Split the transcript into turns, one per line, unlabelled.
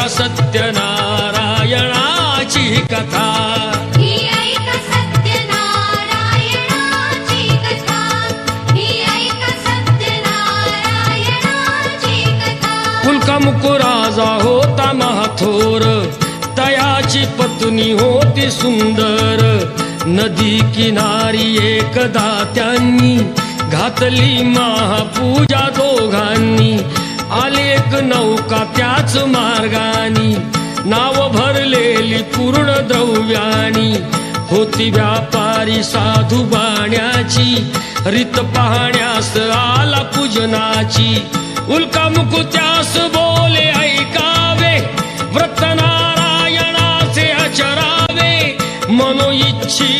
ऐका सत्यनारायणाची कथा,
ही ऐका सत्यनारायणाची कथा, ही ऐका सत्यनारायणाची कथा.
पुलकामुकू राजा होता महाथोर, तयाची पत्नी होती सुंदर. नदी किनारी एकदा त्यांनी घातली महापूजा दोघांनी. आली एक नौका त्याच मार्गानी, नाव भरलेली पूर्ण द्रव्यानी. होती व्यापारी साधू बाण्याची, रीत पाहण्यास आला पूजनाची. उल्कामुकू त्यास बोले ऐकावे, व्रत नारायणाचे आचरावे. मनोइच्छी